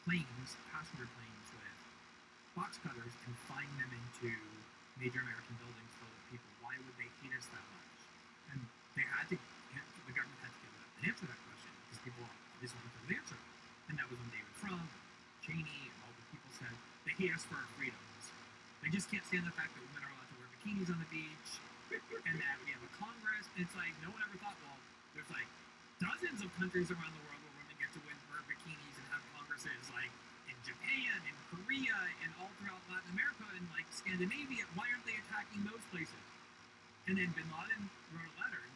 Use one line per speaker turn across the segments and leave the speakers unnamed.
planes, passenger planes, with box cutters and flying them into major American buildings full of people. Why would they hate us that much? And they had to, the government had to give an answer to that question because people obviously wanted to know the answer. And that was when David Frum, Cheney, and all the people said they hate us for our freedoms. They just can't stand the fact that women are allowed to wear bikinis on the beach, and that we have a Congress. And it's like no one ever thought, well, there's like dozens of countries around the world where women get to wear bikinis and have Congresses, like in Japan, in Korea, and all throughout Latin America, and like Scandinavia. Why aren't they attacking those places? And then Bin Laden wrote a letter in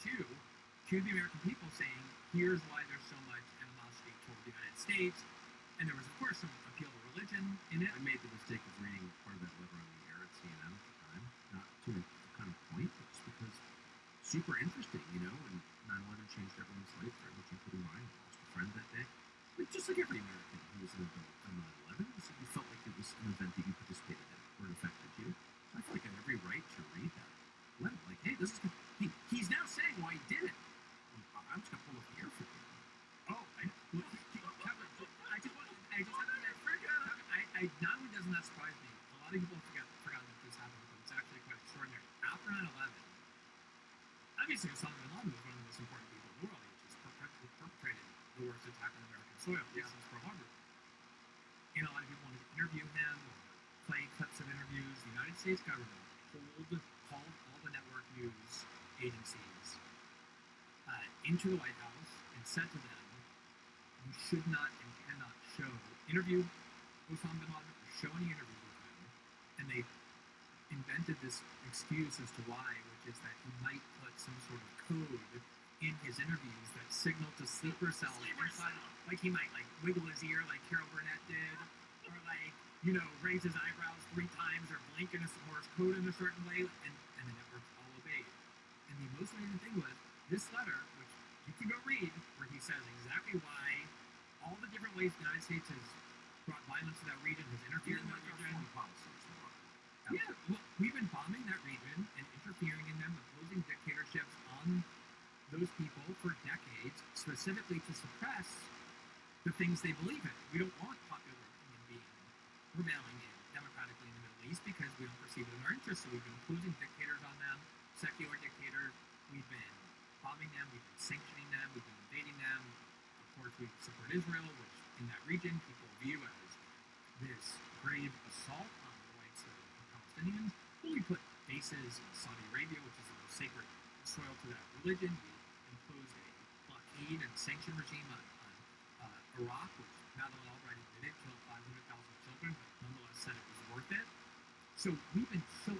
2002 to the American people saying, here's why there's so much animosity toward the United States. And there was, of course, some appeal to religion in it.
I made the mistake of reading part of that letter on the air at CNN at the time, not to make a kind of point, but just because super interesting, you know, and 9/11 changed everyone's life, very much including mine. I lost a friend that day. But just like every American who was an adult on 9/11, so you felt like it was an event that you participated in or it affected you. I feel like I had every right to read that letter. Like, hey, this is he's now saying why he did it. I'm just gonna pull up the air for you.
Oh, not only doesn't that surprise me, a lot of people have forgotten that this happened, but it's actually quite extraordinary. After 9/11, obviously Osama bin Laden was one of the most important people in the world. He just perpetrated the worst attack on American soil since Pearl Harbor. And a lot of people wanted to interview him or play clips of interviews. The United States government called all the network news agencies into the White House and said to them, you should not and cannot interview Osama bin Laden or show any interviews with him. And they invented this excuse as to why, which is that he might put some sort of code in his interviews that signal to sleeper cells inside. Like he might like wiggle his ear like Carol Burnett did, or like, you know, raise his eyebrows 3 times or blink in a Morse code in a certain way, and the networks all obeyed. And the most amazing thing was this letter, which you can go read, where he says exactly why all the different ways the United States has brought violence to that region, has interfered in that region. Yeah, look, we've been bombing that region and interfering in them, opposing dictatorships on those people for decades, specifically to suppress the things they believe in. We don't want popular opinion being rebelling democratically in the Middle East because we don't perceive it in our interest. So we've been imposing dictators on them, secular dictators. We've been bombing them. We've been sanctioning them. We've been invading them. Of course, we support Israel, which in that region people view as this grave assault on the rights of Palestinians. Well, we put bases in Saudi Arabia, which is the most sacred soil to that religion. We imposed a blockade and sanction regime on Iraq, which Madeleine Albright admitted killed 500,000 children, but nonetheless said it was worth it. So we've been so